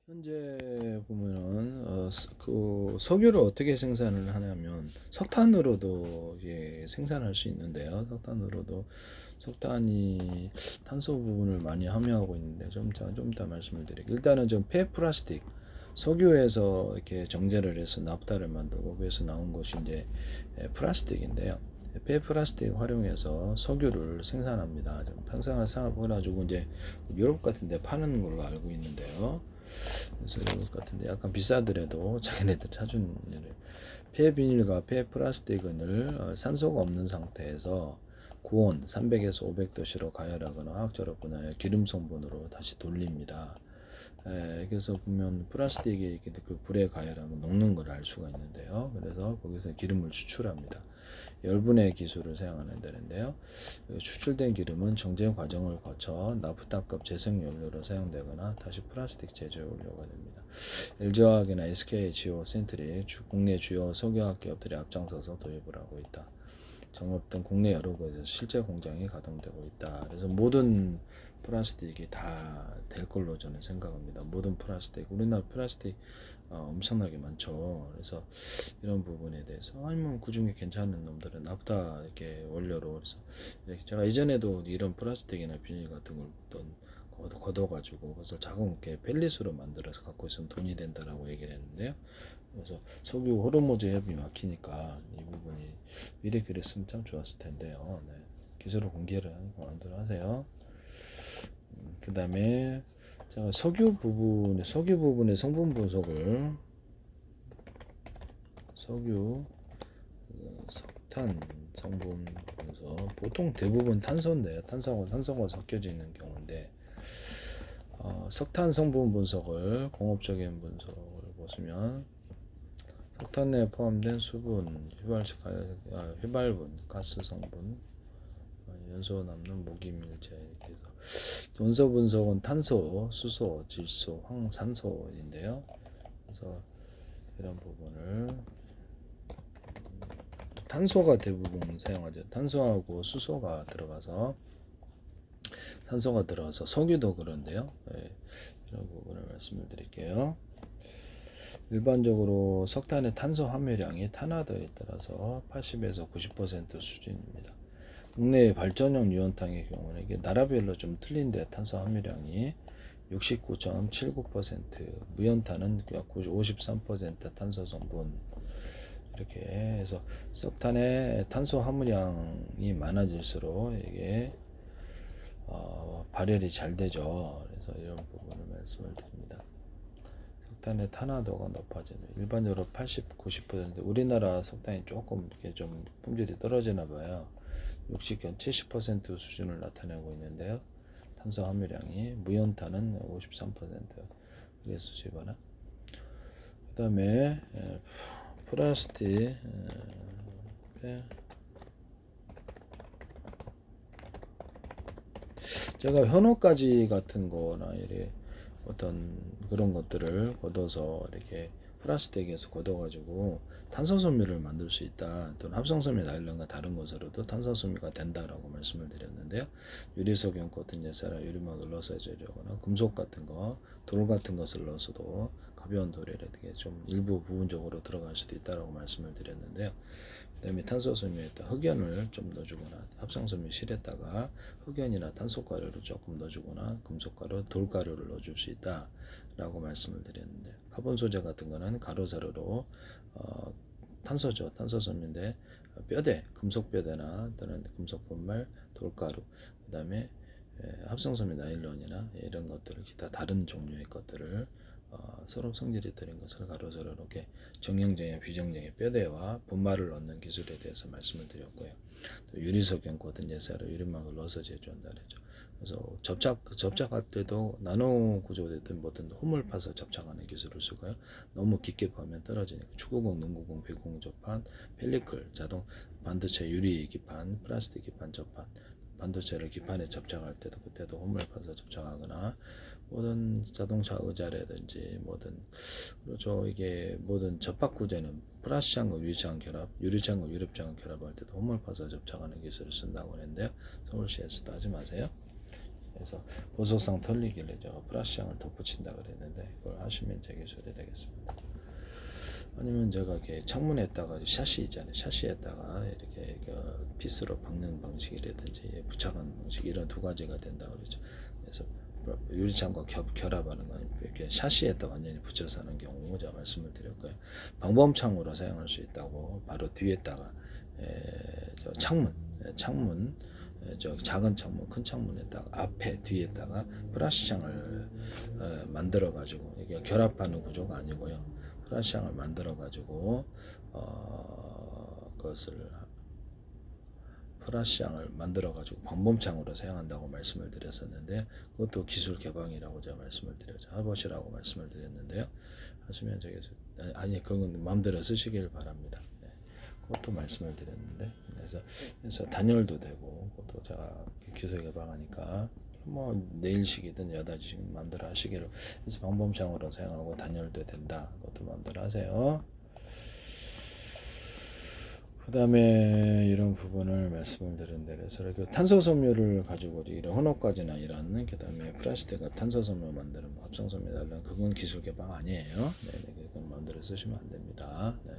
현재 보면은 그 석유를 어떻게 생산을 하냐면 석탄으로도 생산할 수 있는데요. 석탄이 탄소 부분을 많이 함유하고 있는데 좀 이따 말씀을 드릴게요. 일단은 좀 폐플라스틱 석유에서 이렇게 정제를 해서 납달을 만들고 그래서 나온 것이 이제 플라스틱인데요. 폐플라스틱 활용해서 석유를 생산합니다. 좀 생산을 해가지고 이제 유럽 같은 데 파는 걸로 알고 있는데요. 그래서 이것 같은데 약간 비싸더라도 자기네들 사준 폐비닐과 폐플라스틱을 산소가 없는 상태에서 고온 300에서 500도씨로 가열하거나 화학적으로 분해하여 기름 성분으로 다시 돌립니다. 그래서 보면 플라스틱이 이렇게 그 불에 가열하면 녹는 걸 알 수가 있는데요. 그래서 거기서 기름을 추출합니다. 열분해 기술을 사용하는데요. 추출된 기름은 정제 과정을 거쳐 나프타급 재생연료로 사용되거나 다시 플라스틱 제조에 올려가 됩니다. LG화학이나 SK, 지오, 센트릭 국내 주요 석유화학 기업들이 앞장서서 도입을 하고 있다. 정업 등 국내 여러 곳에서 실제 공장이 가동되고 있다. 그래서 모든 플라스틱이 다 될 걸로 저는 생각합니다. 모든 플라스틱, 우리나라 플라스틱 엄청나게 많죠. 그래서 이런 부분에 대해서 아니면 그중에 괜찮은 놈들은 납다 이렇게 원료로 그래서 제가 이전에도 이런 플라스틱이나 비닐 같은 걸 걷어가지고 그래서 작은 펠릿으로 만들어서 갖고 있으면 돈이 된다라고 얘기를 했는데요. 그래서 석유 호르무즈 협이 막히니까 이 부분이 미리 그랬으면 참 좋았을 텐데요. 네. 기술을 공개를 하세요. 그 다음에 제가 석유 부분의 성분 분석을 석탄 성분 분석 보통 대부분 탄소인데 탄소가 섞여져 있는 경우인데 석탄 성분 분석을 공업적인 분석을 보시면 석탄에 포함된 수분, 휘발분, 가스 성분, 연소 남는 무기밀제 이렇게 해서 원소 분석은 탄소, 수소, 질소, 황산소인데요. 그래서 이런 부분을 탄소가 대부분 사용하죠. 탄소하고 수소가 들어가서 산소가 들어가서 석유도 그런데요. 네, 이런 부분을 말씀을 드릴게요. 일반적으로 석탄의 탄소 함유량이 탄화도에 따라서 80에서 90% 수준입니다. 국내 발전용 유연탕의 경우는 이게 나라별로 좀 틀린데 탄소 함유량이 69.79%, 무연탄은 약 53% 탄소 성분 이렇게 해서 석탄의 탄소 함유량이 많아질수록 이게 발열이 잘 되죠. 그래서 이런 부분을 말씀을 드립니다. 석탄의 탄화도가 높아지는 일반적으로 80, 90% 우리나라 석탄이 조금 이렇게 좀 품질이 떨어지나 봐요. 60, 70% 수준을 나타내고 있는데요. 탄소 함유량이 무연탄은 53% 그래서 집어나 그 다음에 플라스틱 제가 현호가지 같은 거나 이래 어떤 그런 것들을 걷어서 이렇게 플라스틱에서 걷어가지고 탄산섬유를 만들 수 있다. 또는 합성섬유 나일론과 다른 것으로도 탄산섬유가 된다라고 말씀을 드렸는데요. 유리석 연꽃 예사라 유리막을 넣어서 제조하거나 금속 같은 거, 돌 같은 것을 넣어서도 가벼운 돌이라든지 좀 일부 부분적으로 들어갈 수도 있다라고 말씀을 드렸는데요. 그 다음에 탄소섬유에다 흑연을 좀 넣어주거나 합성섬유 실에다가 흑연이나 탄소가루를 조금 넣어주거나 금속가루, 돌가루를 넣어줄 수 있다 라고 말씀을 드렸는데 카본 소재 같은 거는 가루자루로 탄소죠. 탄소섬유인데 뼈대, 금속뼈대나 또는 금속분말, 돌가루 그 다음에 합성섬유 나일론이나 이런 것들을 기타 다른 종류의 것들을 서로 성질이 들인 것을 가로세로 이렇게 정형적인 비정형의 뼈대와 분말을 넣는 기술에 대해서 말씀을 드렸고요. 또 유리석 연꽃은 예사로 유리막을 넣어서 제조한다 그랬죠. 그래서 접착할 때도 나노 구조됐든 뭐든 홈을 파서 접착하는 기술을 쓰고요. 너무 깊게 파면 떨어지니까 축구공, 농구공, 배구공 접판, 펠리클, 자동 반도체 유리 기판, 플라스틱 기판 접판, 반도체를 기판에 접착할 때도 그때도 홈을 파서 접착하거나 모든 자동차 의자라든지 모든 그렇죠. 이게 모든 접합 구제는 플라스틱과 유리창 결합, 유리창과 유럽창 결합할 때도 홈을 파서 접착하는 기술을 쓴다고 하는데요. 서울시에서도 하지 마세요. 그래서 보석상 털리길래 제가 프라시향을 덧붙인다 그랬는데 그걸 하시면 제 기술이 되겠습니다. 아니면 제가 이렇게 창문에다가 샤시 있잖아요. 샤시에다가 이렇게 피스로 박는 방식이라든지 부착하는 방식 이런 두 가지가 된다 그러죠. 그래서 유리창과 결합하는 거 이렇게 샤시에다 완전히 붙여서 하는 경우 제가 말씀을 드렸고요. 방범창으로 사용할 수 있다고 바로 뒤에다가 저 창문 저 작은 창문, 큰 창문에다가 앞에 뒤에다가 프라시창을 만들어 가지고 이게 결합하는 구조가 아니고요. 프라시창을 만들어 가지고 그것을 프라시향을 만들어 가지고 방범창으로 사용한다고 말씀을 드렸었는데 그것도 기술 개방이라고 제가 말씀을 드렸죠. 해보시라고 말씀을 드렸는데요. 하시면 저기서 아니 그건 마음대로 쓰시길 바랍니다. 네. 그것도 말씀을 드렸는데 그래서 단열도 되고 그것도 제가 기술 개방하니까 뭐 내일식이든 여다지식은 마음대로 하시기로 해서 방범창으로 사용하고 단열도 된다. 그것도 마음대로 하세요. 그 다음에 이런 부분을 말씀을 드린데 그래서 이렇게 탄소섬유를 가지고 이런 혼합가지나 이런 그 다음에 플라스틱과 탄소섬유 만드는 합성섬유 달라는 그건 기술 개방 아니에요. 네, 그건 마음대로 쓰시면 안 됩니다. 네.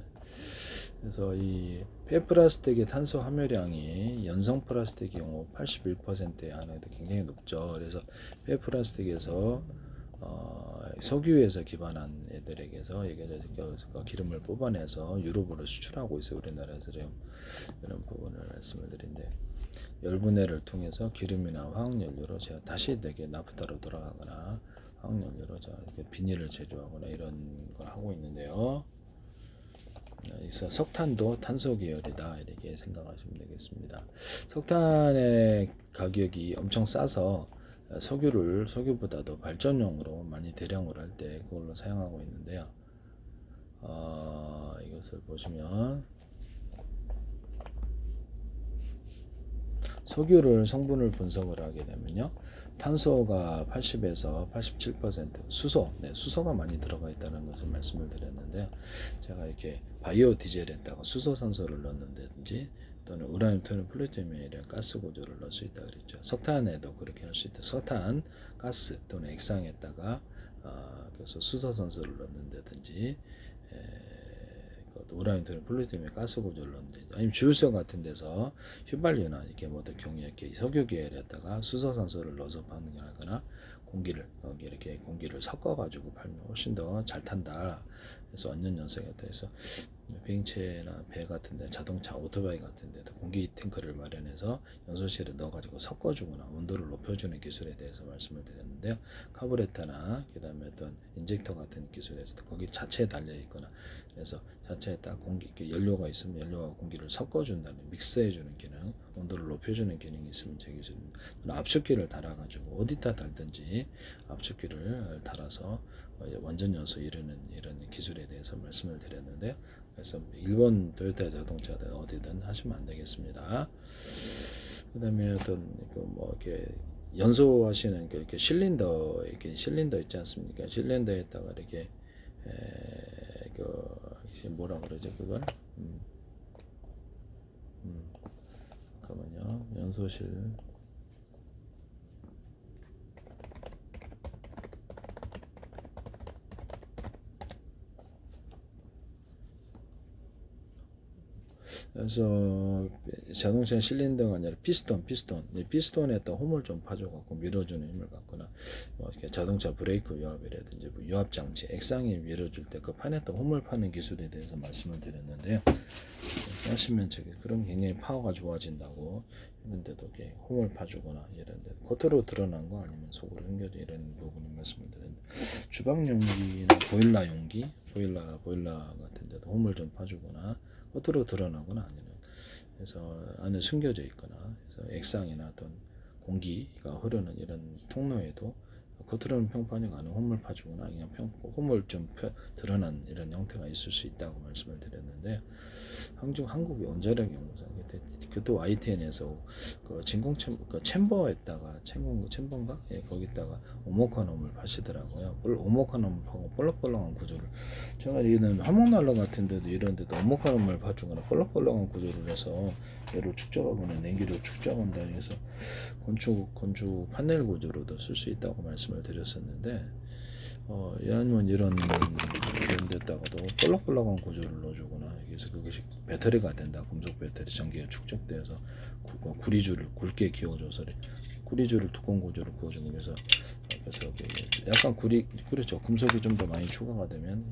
그래서 이 폐플라스틱의 탄소 함유량이 연성 플라스틱 경우 81%에 한해도 굉장히 높죠. 그래서 폐플라스틱에서 석유에서 기반한 애들에게서 이게 기름을 뽑아내서 유럽으로 수출하고 있어요. 우리나라에서 이런 부분을 말씀을 드린데 열분해를 통해서 기름이나 화학연료로 제가 다시 되게 나프타로 돌아가거나 화학연료로 이렇게 비닐을 제조하거나 이런 걸 하고 있는데요. 그래서 석탄도 탄소 계열이다 이렇게 생각하시면 되겠습니다. 석탄의 가격이 엄청 싸서 석유보다도 발전용으로 많이 대량으로 할 때 그걸로 사용하고 있는데요. 이것을 보시면 석유를 성분을 분석을 하게 되면요. 탄소가 80에서 87% 수소가 많이 들어가 있다는 것을 말씀을 드렸는데요. 제가 이렇게 바이오 디젤에다가 수소산소를 넣는다든지 또는 우라늄, 토륨, 플루토늄 이런 가스 구조를 넣을 수 있다 그랬죠. 석탄에도 그렇게 할 수 있다. 석탄, 가스 또는 액상에다가 그래서 수소산소를 넣는다든지 우라늄, 토륨, 플루토늄의 가스 구조를 넣는다든지 아니면 주유소 같은 데서 휘발유나 이렇게 모든 경우에 이렇게 석유 계열에다가 수소산소를 넣어서 반응하거나 공기를 섞어가지고 팔면 훨씬 더 잘 탄다. 그래서 완전 연소가 돼서 비행체나 배 같은데 자동차 오토바이 같은데도 공기 탱크를 마련해서 연소실에 넣어가지고 섞어주거나 온도를 높여주는 기술에 대해서 말씀을 드렸는데요. 카부레터나 그다음에 어떤 인젝터 같은 기술에서 거기 자체에 달려 있거나 그래서 자체에 딱 연료가 있으면 연료와 공기를 섞어준다는 믹스해주는 기능, 온도를 높여주는 기능이 있으면 제 기술입니다. 압축기를 달아가지고 어디다 달든지 압축기를 달아서 완전 연소 이루는 이런 기술에 대해서 말씀을 드렸는데요. 그래서 일본 토요타 자동차든 어디든 하시면 안 되겠습니다. 그다음에 어떤 이렇게 연소하시는 이렇게 실린더 있지 않습니까? 실린더에다가 이렇게 뭐라 그러죠 그걸? 잠깐만요. 연소실 그래서 자동차 실린더가 아니라 피스톤에 또 홈을 좀 파줘갖고 밀어주는 힘을 갖거나 이렇게 자동차 브레이크 유압이라든지 유압 장치, 액상이 밀어줄 때 그 판에 또 홈을 파는 기술에 대해서 말씀을 드렸는데요. 하시면 그런 굉장히 파워가 좋아진다고 이런데도 이렇게 홈을 파주거나 이런데 겉으로 드러난 거 아니면 속으로 숨겨져 이런 부분을 말씀을 드렸는데 주방 용기나 보일러 같은 데도 홈을 좀 파주거나 겉으로 드러나거나 아니면 그래서 안에 숨겨져 있거나 그래서 액상이나 어떤 공기가 흐르는 이런 통로에도 겉으로는 평판이 안에 홈을 파주거나 그냥 홈을 좀 드러난 이런 형태가 있을 수 있다고 말씀을 드렸는데 한국의 원자력 연구소 교토 YTN에서 그 챔버에다가 챔버인가 거기다가 오모카놈을 파시더라고요. 오모카놈을 파고 볼록볼록한 구조를 제가 이는 화목난로 같은 데도 이런 데도 엄목화름을 봐주거나 뻘럭뻘럭한 구조를 해서 얘를 축적하거나 냉기를 축적한다 해서 건축 판넬 구조로도 쓸 수 있다고 말씀을 드렸었는데 아니면 이런 데다가도 뻘럭뻘럭한 구조를 넣어주거나 그래서 그것이 배터리가 된다. 금속 배터리 전기가 축적돼서 구리줄을 굵게 기어줘서 구리줄을 두꺼운 구조를 그어주는 그래서 약간 그렇죠. 금속이 좀 더 많이 추가가 되면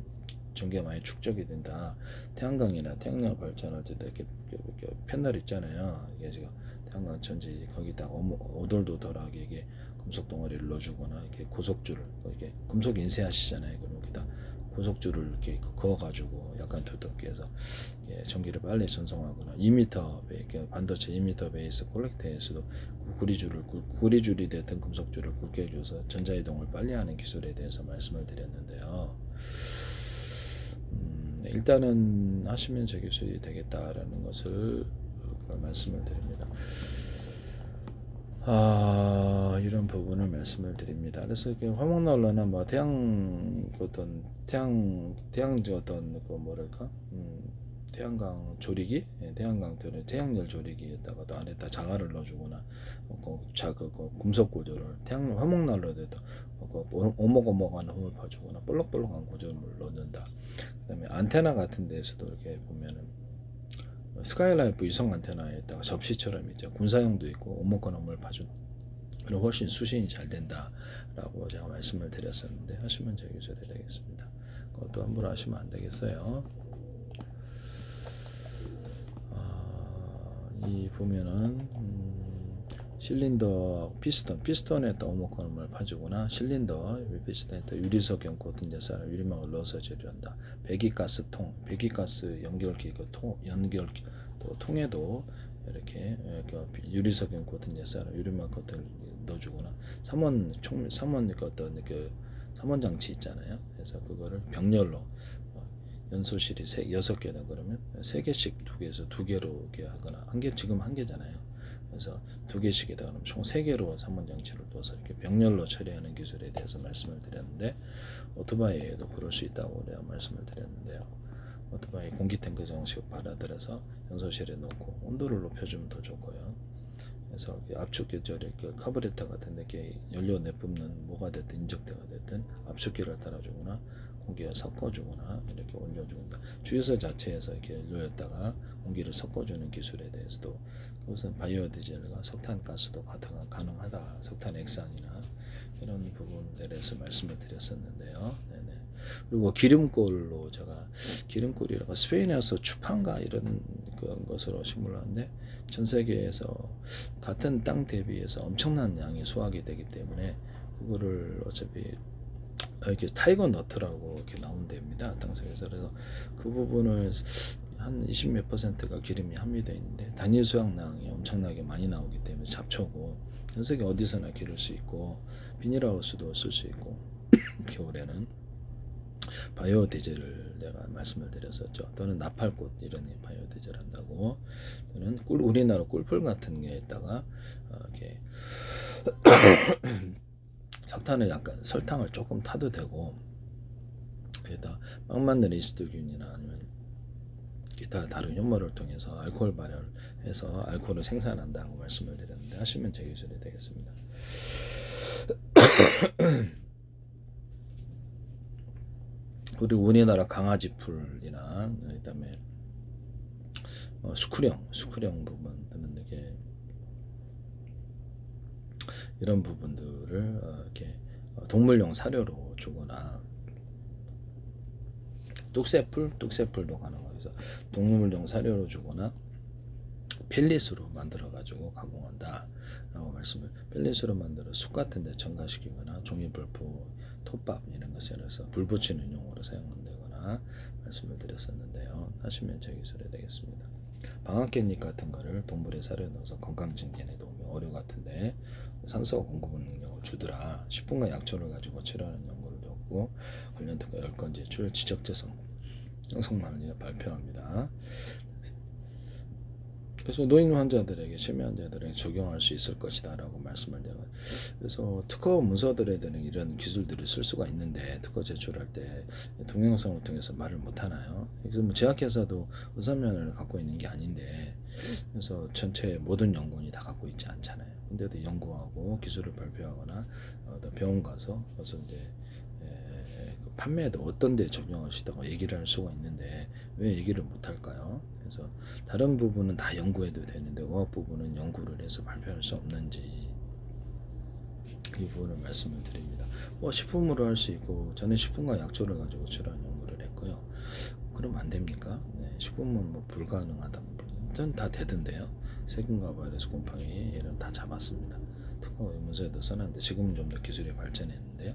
전기가 많이 축적이 된다. 태양광이나 태양력 발전할 때도 이렇게 패널 있잖아요. 이게 지금 태양광 전지 거기다가 오돌도돌하게 이게 금속 덩어리를 넣어주거나 이렇게 고속줄을 이렇게 금속 인쇄하시잖아요. 그럼 여기다 고속줄을 이렇게 그어가지고 약간 두껍게 해서 전기를 빨리 전송하거나 2m 반도체 2m 베이스 콜렉터에서도 구리줄이 됐든 금속줄을 굵게 해줘서 전자이동을 빨리 하는 기술에 대해서 말씀을 드렸는데요. 일단은 하시면 저 기술이 되겠다라는 것을 말씀을 드립니다. 이런 부분을 말씀을 드립니다. 그래서 이렇게 화목난로나 뭐 태양광 조리기, 태양열 조리기에다가도 안에다 장화를 넣어주거나 금속 구조를 화목난로에도 오목오목한 홈을 봐주거나 볼록볼록한 구조를 넣는다. 그다음에 안테나 같은 데에서도 이렇게 보면은 스카이라이프 위성 안테나에다가 접시처럼 있죠. 군사용도 있고 오목한 홈을 봐준 그리고 훨씬 수신이 잘 된다라고 제가 말씀을 드렸었는데 하시면 제 기술이 되겠습니다. 그것도 함부로 하시면 안 되겠어요. 이 보면은 실린더 피스톤에다 오목함을 봐주거나 실린더 피스톤에다 유리석형 코팅 제사를 유리막을 넣어서 제조한다. 배기가스통, 배기가스 연결기 통에도 이렇게 유리석형 코팅 제사를 유리막 코팅을 넣어주거나 삼원 장치 있잖아요. 그래서 그거를 병렬로 연소실이 6개다 그러면 3개씩 2개에서 2개로 이렇게 하거나 지금 1개잖아요. 그래서 2개씩이다 그러면 총 3개로 3원 장치를 둬서 이렇게 병렬로 처리하는 기술에 대해서 말씀을 드렸는데 오토바이에도 그럴 수 있다고 내가 말씀을 드렸는데요. 오토바이 공기 탱크 정식 받아들여서 연소실에 놓고 온도를 높여주면 더 좋고요. 그래서 압축기절에 카브레터 같은 데 연료 내뿜는 뭐가 됐든 인적대가 됐든 압축기를 달아주거나 공기를 섞어주거나 이렇게 올려준다. 주유소 자체에서 이렇게 연료에다가 공기를 섞어주는 기술에 대해서도 그것은 바이오 디젤과 석탄가스도 가능하다. 석탄 액상이나 이런 부분에 대해서 말씀을 드렸었는데요. 네네. 그리고 기름골로 제가 기름골이라고 스페인에서 추판가 이런 것으로 식물하는데 전 세계에서 같은 땅 대비해서 엄청난 양의 수확이 되기 때문에 그거를 어차피 이렇게 타이거 너트라고 이렇게 나온답니다. 땅속에서. 그래서 그 부분을 한 20몇 %가 기름이 함유되어 있는데 단일 수확량이 엄청나게 많이 나오기 때문에 잡초고 전 세계 어디서나 기를 수 있고 비닐하우스도 쓸 수 있고 겨울에는 바이오 디젤을 내가 말씀을 드렸었죠. 또는 나팔꽃 이런 바이오 디젤 한다고 또는 우리나라 꿀풀 같은 게에다가 이렇게 석탄을 약간 설탕을 조금 타도 되고 여기다 빵만들 이스트균이나 아니면 기타 다른 효모를 통해서 알코올 발효해서 알코올을 생산한다고 말씀을 드렸는데 하시면 제 기술이 되겠습니다. 그리고 우리나라 강아지 풀이나 그다음에 수크령 부분 이렇게 이런 부분들을 이렇게 동물용 사료로 주거나 뚝새풀도 가능해서 동물용 사료로 주거나 펠릿으로 만들어 가지고 가공한다 라고 말씀을 펠릿으로 만들어 숲 같은 데 첨가시키거나 종이불프 톱밥 이런 것에 해서 불 붙이는 용으로 사용한다거나 말씀을 드렸었는데요. 하시면 제 기술이 되겠습니다. 방앗개잎 같은 거를 동물의 사료에 넣어서 건강 증진에 도움이 어류 같은데 산소 공급 능력을 주더라. 10분간 약초를 가지고 치료하는 연구를 줬고 관련 특허 10건 제출 지적재성 형성만을 발표합니다. 그래서 노인 환자들에게 치매 환자들에게 적용할 수 있을 것이다라고 말씀을 드려요. 그래서 특허 문서들에 대한 이런 기술들을 쓸 수가 있는데 특허 제출할 때 동영상을 통해서 말을 못 하나요? 그래서 뭐 제약회사도 의사면허를 갖고 있는 게 아닌데 그래서 전체 모든 연구원이 다 갖고 있지 않잖아요. 근데도 연구하고 기술을 발표하거나 또 병원 가서 그래서 이제 판매도 어떤 데 적용하시다고 얘기를 할 수가 있는데 왜 얘기를 못 할까요? 그래서 다른 부분은 다 연구해도 되는데 의학 부분은 연구를 해서 발표할 수 없는지 이 부분을 말씀을 드립니다. 뭐 식품으로 할 수 있고 저는 식품과 약초를 가지고 질환 연구를 했고요. 그럼 안 됩니까? 네, 식품은 뭐 불가능하다. 전 다 되던데요. 세균과 바이러스 곰팡이 이런 다 잡았습니다. 특허 문서에도 써놨는데 지금은 좀 더 기술이 발전했는데요.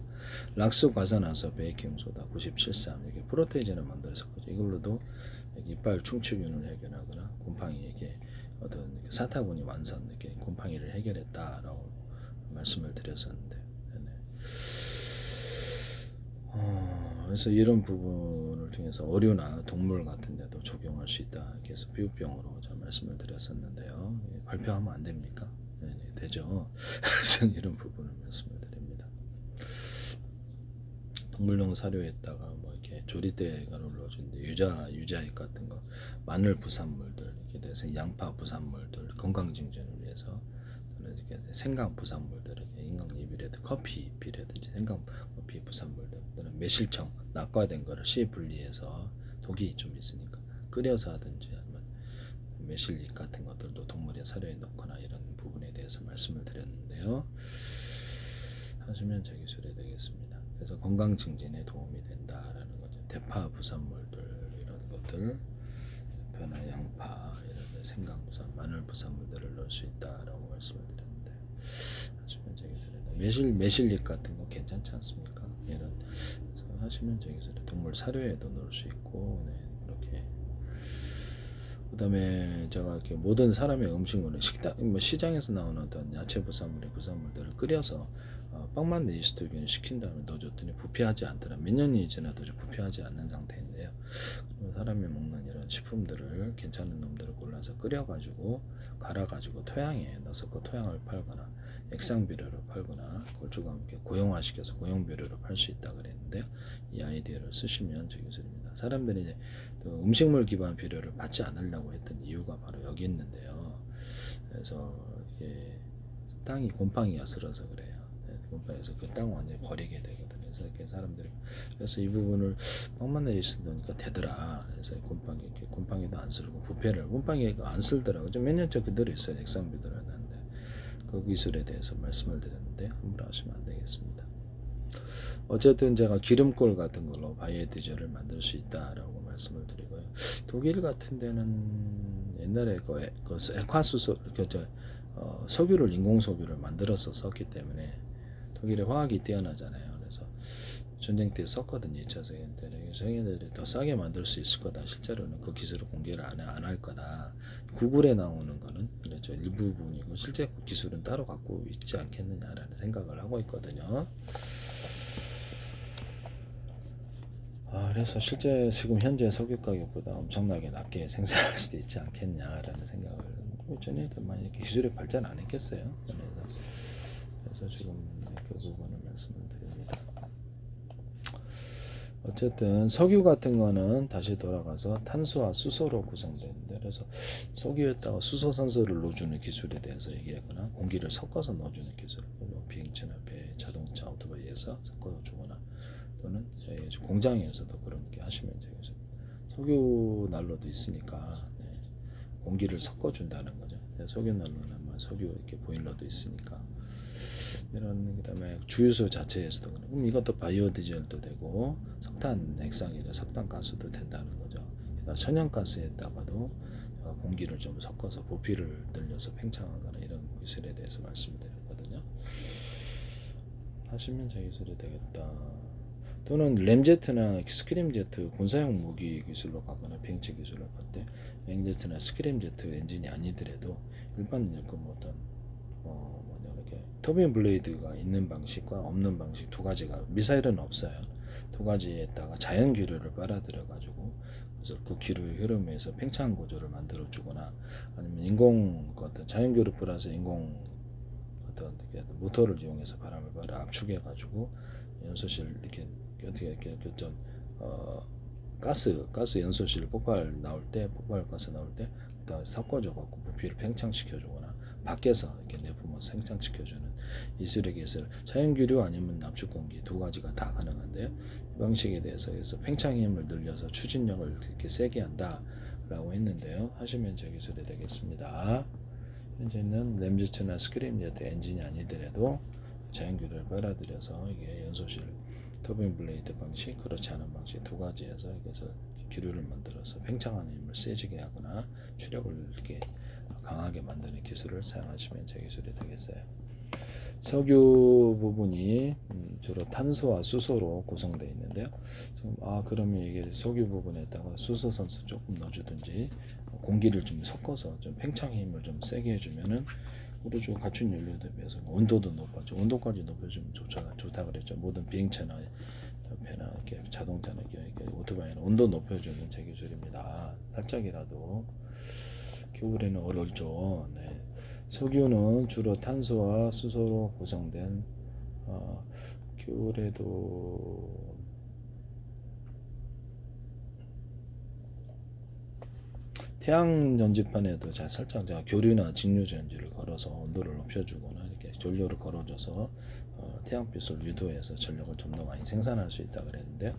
락스 과산화수 베이킹 소다 97.3 이게 프로테이즈를 만들었었거든요. 이걸로도 이빨 충치균을 해결하거나 곰팡이에게 어떤 사타구니 완선 이렇게 곰팡이를 해결했다라고 말씀을 드렸었는데, 그래서 이런 부분을 통해서 어류나 동물 같은 데도 적용할 수 있다. 그래서 피부병으로 제가 말씀을 드렸었는데요. 발표하면 안 됩니까? 네, 되죠. 그래서 이런 부분을 말씀을 드립니다. 동물용 사료에다가 뭐 이렇게 조리대가루 넣어준데 유자액 같은 거, 마늘 부산물들 이렇게 돼서 양파 부산물들 건강 증진을 위해서 이렇게 생강 부산물들 인강잎이라든지 커피잎이라든지 생강 커피 부산물들 또는 매실청 낙과된 거를 씨 분리해서 독이 좀 있으니까 끓여서 하든지 아니면 매실잎 같은 것들도 동물의 사료에 넣거나 이런 부분에 대해서 말씀을 드렸는데요. 하시면 제 기술이 되겠습니다. 그래서 건강 증진에 도움이 된다라는 거죠. 대파 부산물들 이런 것들, 대파나 양파 이런 생강 부산, 마늘 부산물들을 넣을 수 있다라고 말씀을 드렸는데 하시면 제 기술이 매실잎 같은 거 괜찮지 않습니까? 이런 하시면 제 기술이 동물 사료에도 넣을 수 있고 그렇게. 그다음에 제가 이렇게 모든 사람의 음식물을 시장에서 나오는 어떤 야채 부산물들을 끓여서 빵만 이스트균 시킨 다음에 넣어줬더니 부패하지 않더라. 몇 년이 지나도 부패하지 않는 상태인데요. 사람이 먹는 이런 식품들을 괜찮은 놈들을 골라서 끓여가지고 갈아가지고 토양에 넣어서 그 토양을 팔거나 액상비료로 팔거나 걸쭉과 함께 고형화시켜서 고형비료로 팔 수 있다 그랬는데요. 이 아이디어를 쓰시면 제 기술입니다. 사람들이 이제 음식물 기반 비료를 받지 않으려고 했던 이유가 바로 여기 있는데요. 그래서 이게 땅이 곰팡이가 쓸어서 그래요. 곰팡이에서 그 땅 완전히 버리게 되거든요. 그래서 이렇게 사람들이 그래서 이 부분을 빵만 내리 쓰니까 되더라. 그래서 곰팡이도 안 쓸고 부패를 곰팡이가 안 쓸더라고요. 몇 년째 그대로 있어요. 액상비료를 하는데 그 기술에 대해서 말씀을 드렸는데 함부로 하시면 안 되겠습니다. 어쨌든 제가 기름골 같은 걸로 바이오디젤을 만들 수 있다라고 말씀을 드리고요. 독일 같은 데는 옛날에 그 액화수소 석유를 인공 석유를 만들어서 썼기 때문에 독일의 화학이 뛰어나잖아요. 그래서 전쟁 때 썼거든요. 2차 세계 때는. 그래서 얘네들이 더 싸게 만들 수 있을 거다. 실제로는 그 기술을 공개를 안 할 거다. 구글에 나오는 거는 그렇죠. 일부분이고 실제 그 기술은 따로 갖고 있지 않겠느냐라는 생각을 하고 있거든요. 그래서 실제 지금 현재 석유 가격보다 엄청나게 낮게 생산할 수도 있지 않겠냐라는 생각을 전에도 만약에 기술이 발전 안 했겠어요. 그래서 지금 그 부분을 말씀을 드립니다. 어쨌든 석유 같은 거는 다시 돌아가서 탄소와 수소로 구성되는데 그래서 석유에다가 수소산소를 넣어주는 기술에 대해서 얘기하거나 공기를 섞어서 넣어주는 기술, 비행체나 배, 자동차, 오토바이에서 섞어주거나 또는 공장에서도 그런 게 하시면 되겠죠. 석유 난로도 있으니까 공기를 섞어준다는 거죠. 석유 난로는 석유 이렇게 보일러도 있으니까 이런 그다음에 주유소 자체에서도 그럼 이것도 바이오디젤도 되고 석탄 액상이나 석탄 가스도 된다는 거죠. 천연가스에다가도 공기를 좀 섞어서 부피를 늘려서 팽창하거나 이런 기술에 대해서 말씀드렸거든요. 하시면 제 기술이 되겠다. 또는 램제트나 스크램제트 군사용 무기 기술로 가거나 비행체 기술로 갈 때 램제트나 스크램제트 엔진이 아니더라도 일반 어떤 이렇게 터빈 블레이드가 있는 방식과 없는 방식 두 가지가 미사일은 없어요. 두 가지에다가 자연 기류를 빨아들여 가지고 그래서 그 기류의 흐름에서 팽창 구조를 만들어 주거나 아니면 인공 어떤 자연 기류 플러스 인공 어떤 모터를 이용해서 바람을 압축해 가지고 연소실 이렇게 어떻게 이렇게 좀 가스 연소실 폭발 가스 나올 때 섞어줘 갖고 부피를 팽창시켜 주거나 밖에서 이렇게 내뿜어 팽창시켜 주는 이슬의 기술 자연규류 아니면 압축 공기 두 가지가 다 가능한데요. 이 방식에 대해서 그래서 팽창의 힘을 늘려서 추진력을 이렇게 세게 한다라고 했는데요. 하시면 제 기술이 되겠습니다. 현재는 램제트나 스크림제트 엔진이 아니더라도 자연규류를 빨아들여서 이게 연소실 터빈 블레이드 방식, 그렇지 않은 방식 두 가지에서 이것을 기류를 만들어서 팽창하는 힘을 세지게 하거나 추력을 이렇게 강하게 만드는 기술을 사용하시면 제 기술이 되겠어요. 석유 부분이 주로 탄소와 수소로 구성되어 있는데요. 그러면 이게 석유 부분에다가 수소 선수 조금 넣어주든지 공기를 좀 섞어서 좀 팽창 힘을 좀 세게 해주면은 우리주 갖춘 연료에 비해서 온도도 높아져. 온도까지 높여주면 좋다 그랬죠. 모든 비행차나 배나 이렇게 자동차나 이렇게 오토바이는 온도 높여주는 제기술입니다. 살짝이라도 겨울에는 얼얼죠. 네. 석유는 주로 탄소와 수소로 구성된 겨울에도 태양 전지판에도 살짝 제가 교류나 직류 전지를 걸어서 온도를 높여주거나 이렇게 전류를 걸어줘서 태양빛을 유도해서 전력을 좀 더 많이 생산할 수 있다 그랬는데요.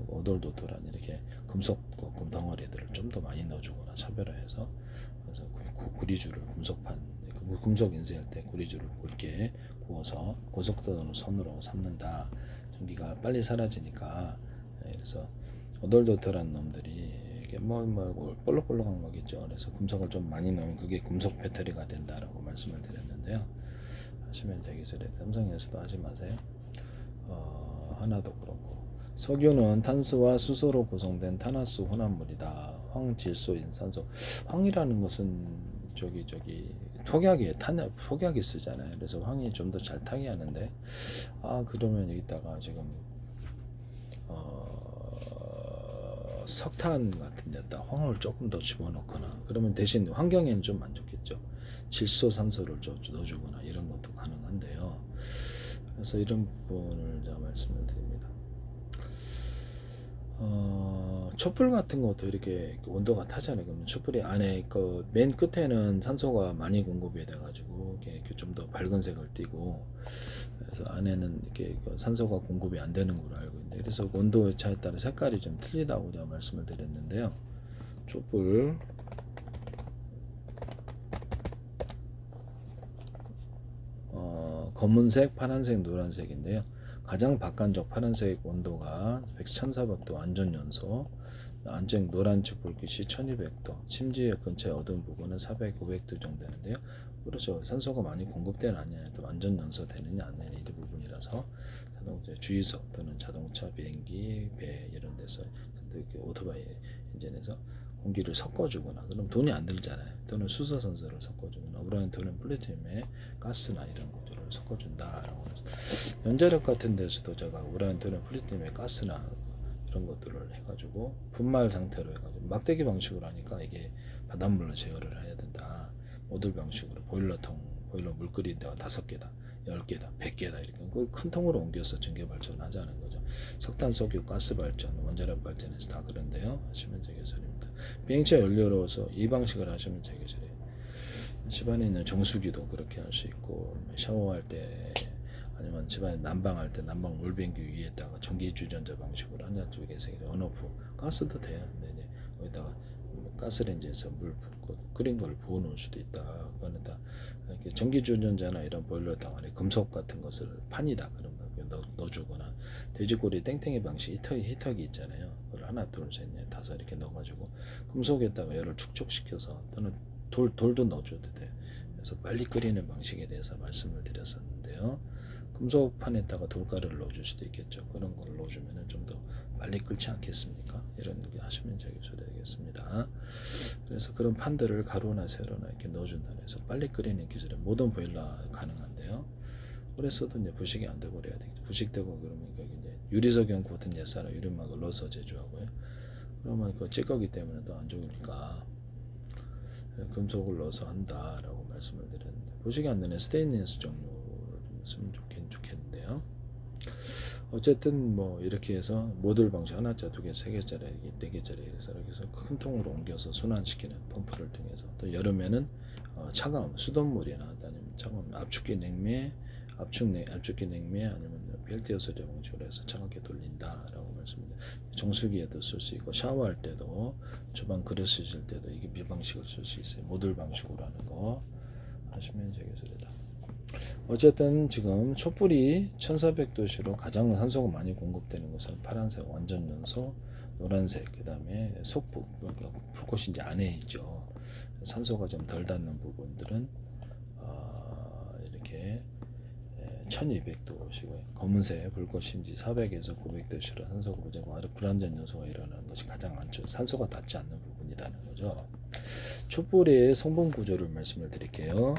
오돌도돌한 이렇게 금속 덩어리들을 좀 더 많이 넣어주거나 차별화해서 그래서 구리주를 금속 인쇄할 때 구리주를 굵게 구워서 고속도로 선으로 삶는다. 전기가 빨리 사라지니까. 그래서 오돌도돌한 놈들이 볼록볼록한 거겠죠. 그래서 금속을 좀 많이 넣으면 그게 금속 배터리가 된다라고 말씀을 드렸는데요. 하시면 되기술에 삼성에서도 하지 마세요. 하나도 그렇고 석유는 탄소와 수소로 구성된 탄화수 혼합물이다. 황질소인 산소. 황이라는 것은 폭약이 쓰잖아요. 그래서 황이 좀 더 잘 타게 하는데 그러면 여기다가 지금 석탄 같은 데다 황을 조금 더 집어넣거나 그러면 대신 환경에는 좀 안 좋겠죠. 질소 산소를 좀 넣어주거나 이런 것도 가능한데요. 그래서 이런 부분을 제가 말씀을 드립니다. 촛불 같은 것도 이렇게 온도가 타잖아요. 그러면 촛불이 안에 그 맨 끝에는 산소가 많이 공급이 돼가지고 이렇게 좀 더 밝은 색을 띠고 그래서 안에는 이렇게 산소가 공급이 안 되는 걸로 알고 있는데 그래서 온도 차에 따라 색깔이 좀 틀리다고 제가 말씀을 드렸는데요. 촛불 검은색, 파란색, 노란색인데요. 가장 바깥쪽 파란색 온도가 1400도 안전연소, 안정 노란색 불빛이 1200도, 침지의 근처에 어두운 부분은 400, 500도 정도 되는데요. 그렇죠. 산소가 많이 공급되는 아니냐도 안전 연소 되느냐 안 되느냐 이 부분이라서 자동차 주유소 또는 자동차, 비행기, 배 이런 데서 오토바이 엔진에서 공기를 섞어주거나 그럼 돈이 안 들잖아요. 또는 수소 선수를 섞어주거나 우라늄 또는 플루토늄에 가스나 이런 것들을 섞어준다라고 해서 연자력 같은 데서도 제가 우라늄 또는 플루토늄에 가스나 이런 것들을 해가지고 분말 상태로 해가지고 막대기 방식으로 하니까 이게 바닷물로 제어를 해야 된다. 모듈 방식으로 보일러 물 끓인 데가 5개다, 10개다, 100개다 이렇게 큰 통으로 옮겨서 전기 발전을 하자는 거죠. 석탄, 석유, 가스 발전, 원자력 발전에서 다 그런데요. 하시면 제기설입니다. 비행체 연료로서 이 방식을 하시면 제기설이에요. 집안에 있는 정수기도 그렇게 할 수 있고 샤워할 때 아니면 집안에 난방할 때 난방 물변기 위에다가 전기 주전자 방식으로 하나 쪽에서 온오프 가스도 돼요. 근데 여기다가 가스레인지에서 물 붓고 끓인 걸 부어 놓을 수도 있다. 그거는 다 전기 주전자나 이런 보일러당 안에 금속 같은 것을 판이다 그런 거 넣어주거나 돼지꼬리 땡땡이 방식 히터기 있잖아요. 그걸 하나 둘셋넷 다섯 이렇게 넣어가지고 금속에다가 열을 축적시켜서 또는 돌도 넣어줘도 돼. 그래서 빨리 끓이는 방식에 대해서 말씀을 드렸었는데요. 금속판에다가 돌가루를 넣어줄 수도 있겠죠. 그런 걸 넣어주면 좀 더 빨리 끓지 않겠습니까? 이런 게 하시면 되겠습니다. 그래서 그런 판들을 가루나 세로나 이렇게 넣어준다 해서 빨리 끓이는 기술에 모든 보일러 가능한데요. 오래 써도 이제 부식이 안 되고 그래야 되겠죠. 부식되고 그러면 여기 이제 유리석연 코튼 예사로 유리막을 넣어서 제조하고요. 그러면 그 찌꺼기 때문에 더 안 좋으니까 금속을 넣어서 한다라고 말씀을 드렸는데, 부식이 안 되는 스테인리스 종류를 좀 쓰면 좋겠는데요. 어쨌든 뭐 이렇게 해서 모듈 방식 하나짜, 두 개, 세 개짜리, 네 개짜리 해서 이렇게 해서 큰 통으로 옮겨서 순환시키는 펌프를 통해서, 또 여름에는 차가운 수돗물이나 아니면 차가운 압축기 냉매, 압축기 냉매 아니면 벨티어 소재 방식으로 해서 차갑게 돌린다라고 말씀드립니다. 정수기에도 쓸 수 있고 샤워할 때도, 주방 그릇 쓰실 때도 이게 이 방식을 쓸 수 있어요. 모듈 방식으로 하는 거 하시면 되겠습니다. 어쨌든 지금 촛불이 1400도씨로 가장 산소가 많이 공급되는 것은 파란색 완전 연소, 노란색, 그 다음에 속북, 불꽃이 이제 안에 있죠. 산소가 좀 덜 닿는 부분들은 이렇게 1200도시고요. 검은색 불꽃심지 400에서 900도씨로 산소가 부족하고 불완전 연소가 일어나는 것이 가장 많죠. 산소가 닿지 않는 부분이라는 거죠. 촛불의 성분 구조를 말씀을 드릴게요.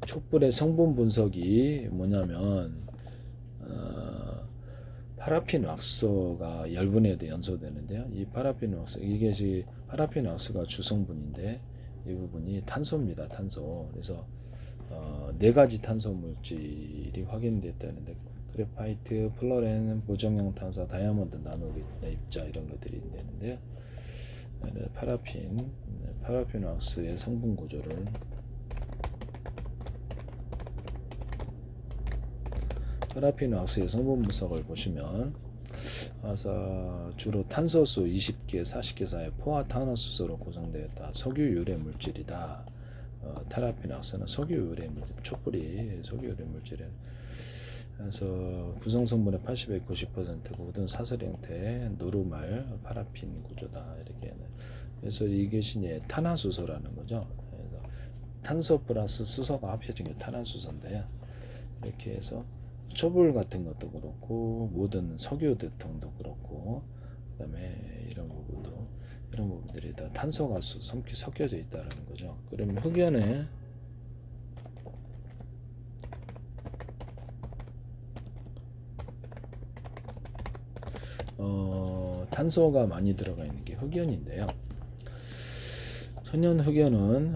촛불의 성분 분석이 뭐냐면 파라핀 왁스가 열분해도 연소되는데요. 이 파라핀 왁스, 이게 파라핀 왁스가 주성분인데 이 부분이 탄소입니다. 탄소. 그래서 네 가지 탄소 물질이 확인됐다는데, 그래파이트, 플로렌, 무정형 탄소, 다이아몬드, 나노, 입자 이런 것들이 있는데요. 파라핀 왁스의 성분 구조를 파라핀 왁스의 성분 분석을 보시면 주로 탄소수 20개, 40개 사이의 포화탄화수소로 구성되었다. 석유 유래 물질이다. 파라핀 왁스는 석유 유래 물질, 촛불이 석유 유래 물질이에요. 그래서 구성 성분의 80에서 90%가 모든 사슬 형태의 노르말 파라핀 구조다. 이렇게. 그래서 이것이 이제 탄화수소라는 거죠. 그래서 탄소 플러스 수소가 합쳐진 게 탄화수소인데요. 이렇게 해서 촛불 같은 것도 그렇고 모든 석유 대통도 그렇고, 그다음에 이런 부분들이 다 탄소가 섞여져 있다라는 거죠. 그러면 흑연에 탄소가 많이 들어가 있는 게 흑연인데요. 천연 흑연은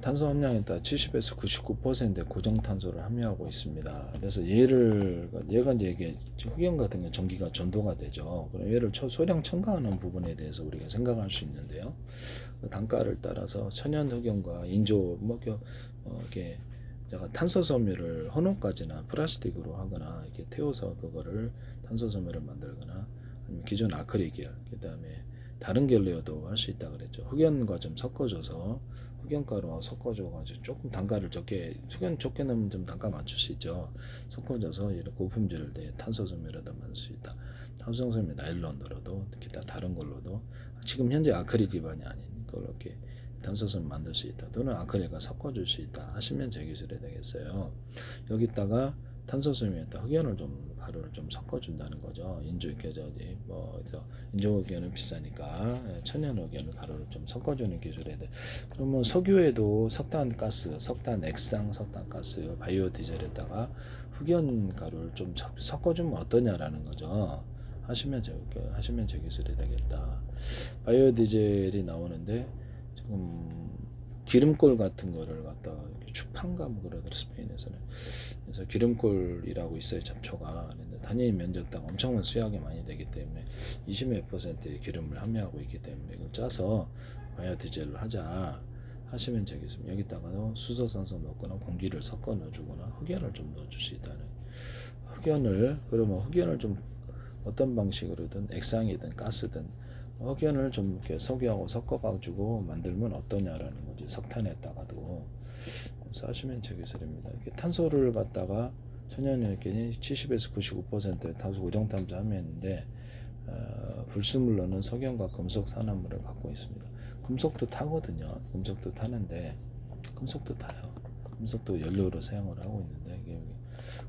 탄소 함량에 따라 70에서 99%의 고정탄소를 함유하고 있습니다. 그래서 얘가 이제 이게 흑연 같은 경우 전기가 전도가 되죠. 그럼 얘를 소량 첨가하는 부분에 대해서 우리가 생각할 수 있는데요. 그 단가를 따라서 천연 흑연과 인조 이렇게 탄소 섬유를 헌옷까지나 플라스틱으로 하거나 이렇게 태워서 그거를 탄소 섬유를 만들거나, 아니면 기존 아크릴 계열, 그다음에 다른 결로도 할 수 있다 그랬죠. 흑연과 좀 섞어줘서, 흑연가루와 섞어줘가지고 조금 단가를 흑연 적게 넣으면 좀 단가 맞출 수 있죠. 섞어줘서 이렇게 고품질을 탄소 섬유로도 만들 수 있다. 탄소 섬유 나일론으로도, 기타 다른 걸로도, 지금 현재 아크릴 기반이 아닌 걸로 이렇게 탄소 섬유 만들 수 있다. 또는 아크릴과 섞어줄 수 있다 하시면 제 기술이 되겠어요. 여기다가 탄소 섬유에다 흑연을 가루를 좀 섞어준다는 거죠. 인조 흑연은 비싸니까 천연 흑연을 가루를 좀 섞어주는 기술에 대해. 그러면 석유에도 석탄가스, 석탄 액상, 석탄가스, 바이오 디젤에다가 흑연 가루를 좀 섞어주면 어떠냐라는 거죠. 하시면 제 기술이 되겠다. 바이오 디젤이 나오는데 지금 기름골 같은 거를 갖다가 추판가 뭐 그러더라, 스페인에서는. 그래서 기름골이라고 있어요, 잡초가. 단위 면적당 엄청난 수약이 많이 되기 때문에 20몇 %의 기름을 함유하고 있기 때문에 이걸 짜서 바이오 디젤을 하자 하시면 되겠습니다. 여기다가 수소산소 넣거나 공기를 섞어 넣어주거나 흑연을 좀 넣어줄 수 있다는. 그러면 흑연을 좀 어떤 방식으로든 액상이든 가스든 흑연을 좀 이렇게 석유하고 섞어가지고 만들면 어떠냐라는 거지. 석탄에다가도. 그래서 하시면 제 기술입니다. 이렇게 탄소를 갖다가 천연혈견이 70에서 99%의 탄소 고정탄소 함유했는데, 불순물로는 석연과 금속 산화물을 갖고 있습니다. 금속도 타거든요. 금속도 타는데, 금속도 타요. 금속도 연료로 사용을 하고 있는데,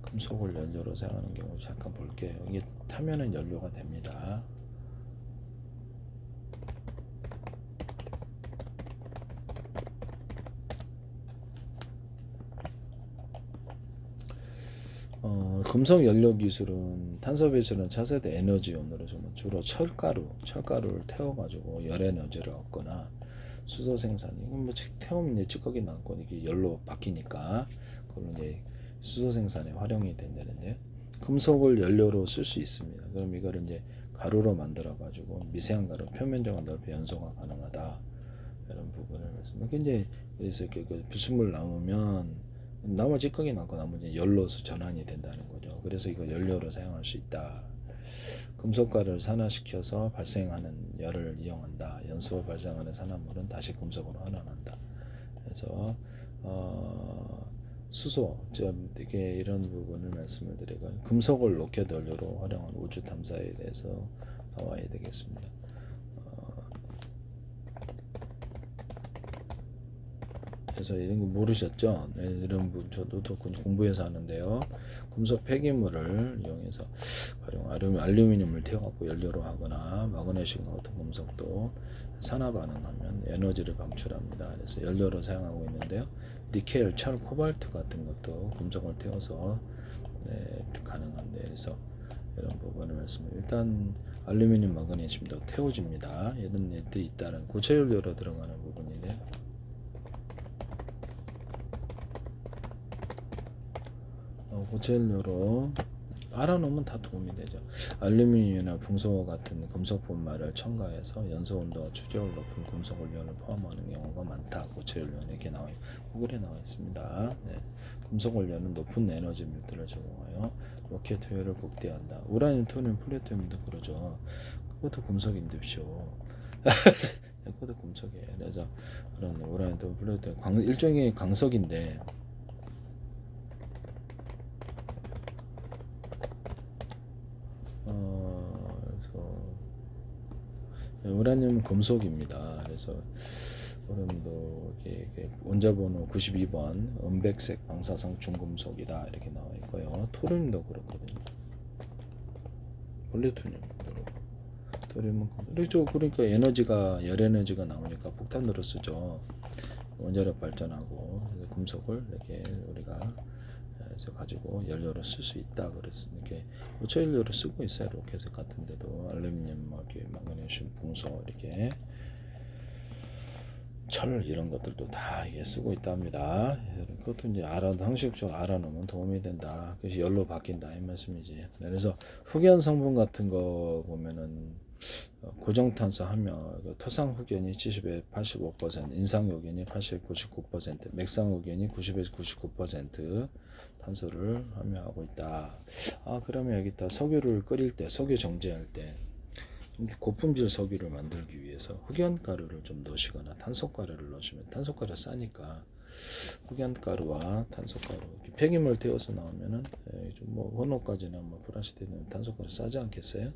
금속을 연료로 사용하는 경우 잠깐 볼게요. 이게 타면은 연료가 됩니다. 금속 연료 기술은 탄소 배출은 차세대 에너지원으로 주로 철가루를 태워가지고 열 에너지를 얻거나 수소 생산. 이건 뭐 태우면 이제 찌꺼기 남고 이게 열로 바뀌니까 그걸로 이제 수소 생산에 활용이 된다는데 금속을 연료로 쓸 수 있습니다. 그럼 이거를 이제 가루로 만들어 가지고 미세한 가루 표면적은 넓혀 연소가 가능하다. 이런 부분을 말씀드립니다. 이제 그래서 그 불순물 남으면 나머지 찌꺼기 남고 나머지 열로서 전환이 된다는 거죠. 그래서 이걸 연료로 사용할 수 있다. 금속가루를 산화시켜서 발생하는 열을 이용한다. 연소 발생하는 산화물은 다시 금속으로 환원한다. 그래서 수소, 이게 이런 부분을 말씀을 드리고 금속을 로켓 연료로 활용한 우주 탐사에 대해서 나와야 되겠습니다. 그래서 이런 거 모르셨죠? 네, 이런 부분 저도 공부해서 하는데요. 금속 폐기물을 이용해서 알루미늄을 태워갖고 연료로 하거나 마그네슘 같은 금속도 산화 반응하면 에너지를 방출합니다. 그래서 연료로 사용하고 있는데요. 니켈, 철, 코발트 같은 것도 금속을 태워서 가능한데 그래서 이런 부분을 말씀드립니다. 일단 알루미늄, 마그네슘도 태워집니다. 이런 애들이 있다는 고체 연료로 들어가는 부분인데. 고체 연료로 알아놓으면 다 도움이 되죠. 알루미늄이나 붕소 같은 금속 분말을 첨가해서 연소 온도와 추적을 높은 금속 원료를 포함하는 경우가 많다. 고체 연료는 이렇게 구글에 나와 있습니다. 네. 금속 원료는 높은 에너지 밀도를 제공하여 로켓 효율을 극대화한다. 우라늄, 토륨, 플루토늄도 그러죠. 그것도 금속인데쇼. 그것도 금속이에요. 그래서 그런 우라늄, 토륨, 플루토늄 일종의 광석인데. 우라늄은 금속입니다. 그래서 우라늄도 이렇게 원자번호 92번 은백색 방사성 중금속이다 이렇게 나와 있고요. 토륨도 그렇거든요. 플루토늄도 그렇고 토륨은 그렇죠. 그러니까 열 에너지가 나오니까 폭탄으로 쓰죠. 원자력 발전하고 금속을 이렇게 우리가 해서 가지고 연료로 쓸 수 있다 그랬으니까 이렇게 고체 연료로 쓰고 있어요. 로켓 같은데도 알루미늄, 마그네슘, 붕소 이렇게 철 이런 것들도 다 이게 쓰고 있답니다. 그것도 이제 상식적으로 알아놓으면 도움이 된다. 그래서 열로 바뀐다 이 말씀이지. 그래서 흑연 성분 같은 거 보면은 고정탄소 하면 토상 흑연이 70에 85%, 인상 흑연이 80에 99%, 맥상 흑연이 90에서 99% 탄소를 함유하고 있다. 그러면 여기다 석유를 끓일 때, 석유 정제할 때 고품질 석유를 만들기 위해서 흑연가루를 좀 넣으시거나 탄소가루를 넣으시면 탄소가루 싸니까 흑연가루와 탄소가루 폐기물 태워서 나오면은 뭐 헌옷까지나 뭐 플라스틱은 탄소가루 싸지 않겠어요?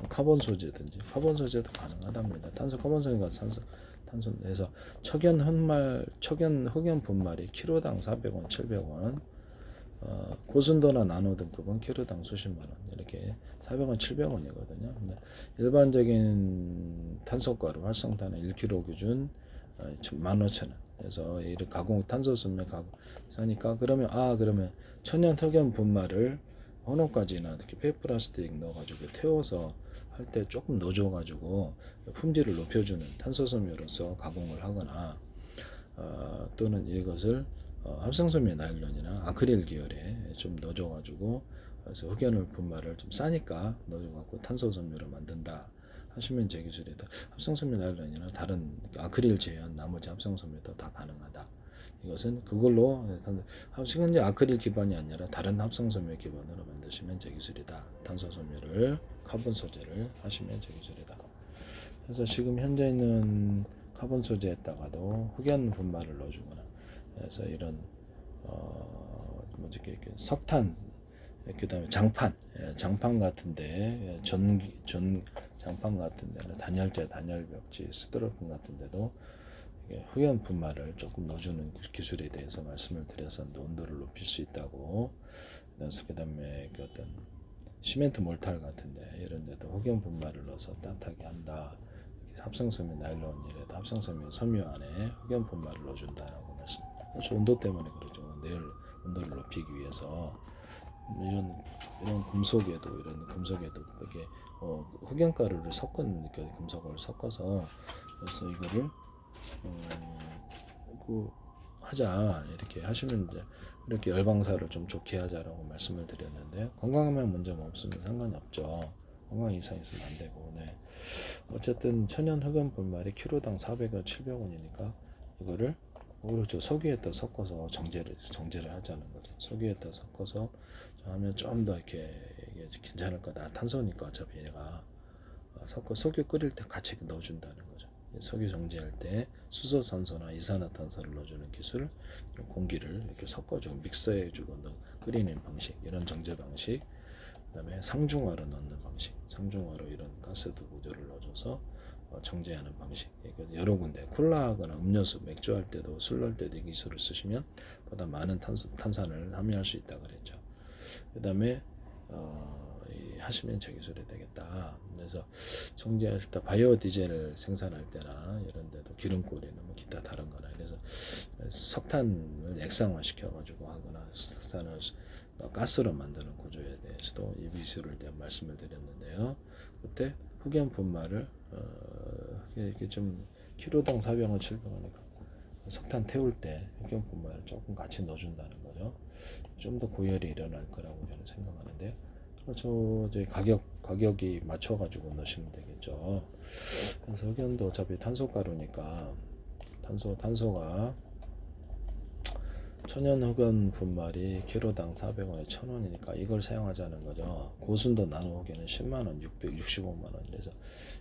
카본 소재든지 카본 소재도 가능하답니다. 카본성과 탄소 내서 흑연 흑연 분말이 키로당 400원, 700원. 고순도나 나노 등급은 키로당 수십만 원 이렇게 400원, 700원이거든요. 일반적인 탄소가루 활성탄은 1kg 기준 15,000원. 그래서 이 탄소섬유 가공 싸니까 그러면 천연 흑연 분말을 헌옷까지나 이렇게 폐플라스틱 넣어가지고 태워서 할 때 조금 넣어줘가지고 품질을 높여주는 탄소섬유로서 가공을 하거나 또는 이것을 합성섬유 나일론이나 아크릴 계열에 좀 넣어줘가지고 그래서 흑연을 분말을 좀 싸니까 넣어줘갖고 탄소섬유로 만든다 하시면 제 기술이다. 합성섬유 나일론이나 다른 아크릴 제한 나머지 합성섬유도 다 가능하다. 이것은 그걸로 이제 아크릴 기반이 아니라 다른 합성섬유 기반으로 만드시면 제 기술이다. 탄소섬유를 카본 소재를 하시면 제 기술이다. 그래서 지금 현재 있는 카본 소재에다가도 흑연 분말을 넣어주거나 그래서 이런 석탄 그다음에 장판 같은데 장판 같은데는 단열벽지 스티로폼 같은데도 흑연 분말을 조금 넣어주는 기술에 대해서 말씀을 드려서 온도를 높일 수 있다고. 그다음에 어떤 시멘트 몰탈 같은데 이런 데도 흑연 분말을 넣어서 따뜻하게 한다. 합성섬유 나일론이라도 합성섬유 섬유 안에 흑연 분말을 넣어준다라고 말씀. 온도 때문에 그러죠. 내열 온도를 높이기 위해서 이런 금속에도 이렇게 흑연가루를 섞은 금속을 섞어서 그래서 이거를 하자 이렇게 하시면 이제 이렇게 열방사를 좀 좋게 하자라고 말씀을 드렸는데요. 건강하면 문제가 없으면 상관이 없죠. 건강 이상 있으면 안 되고, 네. 어쨌든 천연 흑연 분말이 키로당 400원, 700원이니까 이거를 그렇죠. 석유에다 섞어서 정제를 하자는 거죠. 석유에다 섞어서 하면 좀 더 이게 괜찮을 거다. 탄소니까 어차피 얘가 석유 끓일 때 같이 넣어준다는 거죠. 석유 정제할 때 수소산소나 이산화탄소를 넣어주는 기술, 공기를 이렇게 섞어주고 믹서해주고 끓이는 방식, 이런 정제 방식, 그다음에 상중하로 넣는 방식, 상중하로 이런 가스도 구조를 넣어줘서 정제하는 방식. 여러 군데 콜라하거나 음료수, 맥주 할 때도 술 넣을 때도 이 기술을 쓰시면 보다 많은 탄산을 함유할 수 있다 그랬죠. 그다음에 하시면 저 기술이 되겠다. 그래서 정제할 때 바이오 디젤을 생산할 때나 이런 데도 기름골이나 뭐 기타 다른 거나 그래서 석탄을 액상화 시켜 가지고 하거나 석탄을 가스로 만드는 구조에 대해서도 이 기술을 대한 말씀을 드렸는데요. 그때 흑연 분말을 이렇게 좀 키로당 400원, 700원이니까 석탄 태울 때 흑연 분말을 조금 같이 넣어준다는 거죠. 좀 더 고열이 일어날 거라고 저는 생각하는데요. 이제 가격이 맞춰가지고 넣으시면 되겠죠. 그래서 흑연도 어차피 탄소가루니까 탄소가 천연 흑연 분말이 키로당 400원에 1000원이니까 이걸 사용하자는 거죠. 고순도 나노 흑연은 10만원, 665만원. 그래서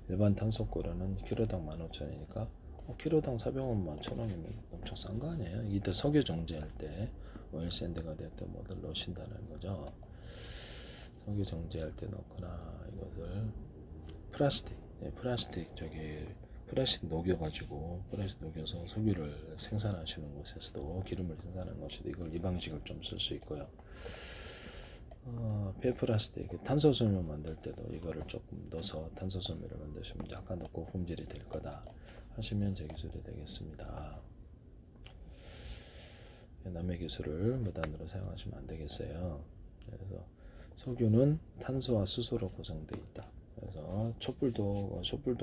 일반 탄소가루는 키로당 15,000원이니까 키로당 400원만 1000원이면 엄청 싼 거 아니에요? 이때 석유 정제할 때 오일샌드가 됐든 뭐를 넣으신다는 거죠. 석유 정제할 때 넣거나 이것을 플라스틱 녹여서 석유를 생산하시는 곳에서도 기름을 생산하는 곳에도 이 방식을 좀 쓸 수 있고요. 폐플라스틱 탄소섬유 만들 때도 이거를 조금 넣어서 탄소섬유를 만드시면 약간 더 고품질이 될 거다 하시면 제 기술이 되겠습니다. 남의 기술을 무단으로 사용하시면 안 되겠어요. 그래서 석유는 탄소와 수소로 구성되어 있다. 그래서 촛불도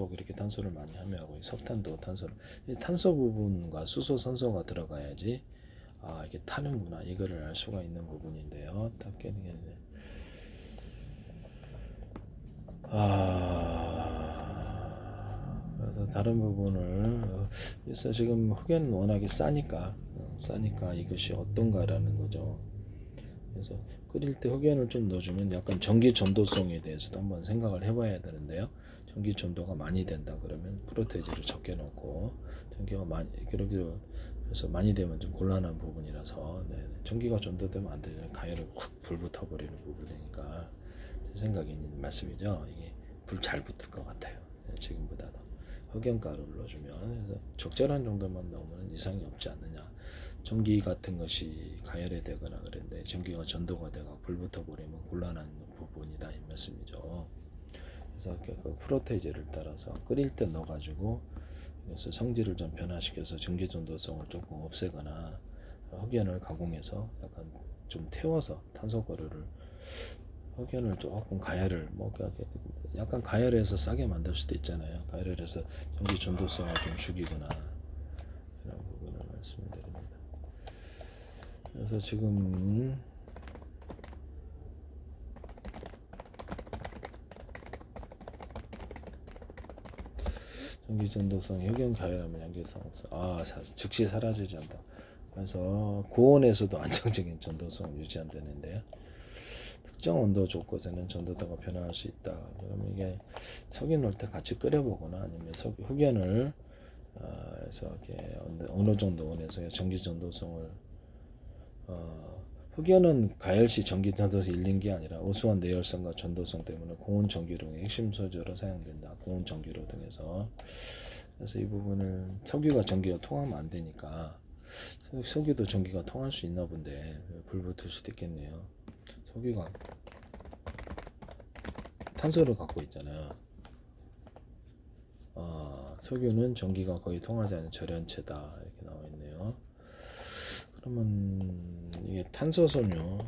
그렇게 탄소를 많이 함유하고 석탄도 탄소 부분과 수소, 산소가 들어가야지 이게 타는구나 이거를 알 수가 있는 부분인데요. 그래서 다른 부분을 그래서 지금 흑연은 워낙에 싸니까 이것이 어떤가라는 거죠. 그래서 끓일 때 흑연을 좀 넣어주면 약간 전기 전도성에 대해서도 한번 생각을 해봐야 되는데요. 전기 전도가 많이 된다 그러면 프로테이지를 적게 넣고 전기가 그래서 많이 되면 좀 곤란한 부분이라서 전기가 전도되면 안 되잖아요. 가열을 확 불 붙어버리는 부분이니까 제 생각이 있는 말씀이죠. 이게 불 잘 붙을 것 같아요. 지금보다도 흑연가루를 넣어주면 그래서 적절한 정도만 넣으면 이상이 없지 않느냐. 전기 같은 것이 가열이 되거나 그런데 전기가 전도가 되고 불붙어 버리면 곤란한 부분이다 이 말씀이죠. 그래서 그 프로테이지를 따라서 끓일 때 넣어가지고 그래서 성질을 좀 변화시켜서 전기 전도성을 조금 없애거나 흑연을 가공해서 약간 좀 태워서 탄소가루를 흑연을 조금 가열을 약간 가열해서 싸게 만들 수도 있잖아요. 가열해서 전기 전도성을 좀 죽이거나 이런 부분을 말씀드립니다. 그래서 지금 전기 전도성, 흑연 가열하면 양기성 즉시 사라지지 않다. 그래서 고온에서도 안정적인 전도성을 유지 안 되는데요. 특정 온도 조건에는 전도도가 변화할 수 있다. 그러면 이게 석유 넣을 때 같이 끓여보거나 아니면 흑연을 해서 이렇게 어느 정도 온에서 전기 전도성을 흑연은 가열시 전기 전도성이 잃는 게 아니라 우수한 내열성과 전도성 때문에 고온 전기료의 핵심 소재로 사용된다. 고온 전기료 등에서 그래서 이 부분을 석유가 전기가 통하면 안 되니까 석유도 전기가 통할 수 있나 본데 불 붙을 수도 있겠네요. 석유가 탄소를 갖고 있잖아요. 석유는 전기가 거의 통하지 않는 절연체다 이렇게 나와 있네요. 그러면 이게 탄소섬유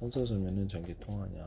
탄소섬유는 전기 통하냐?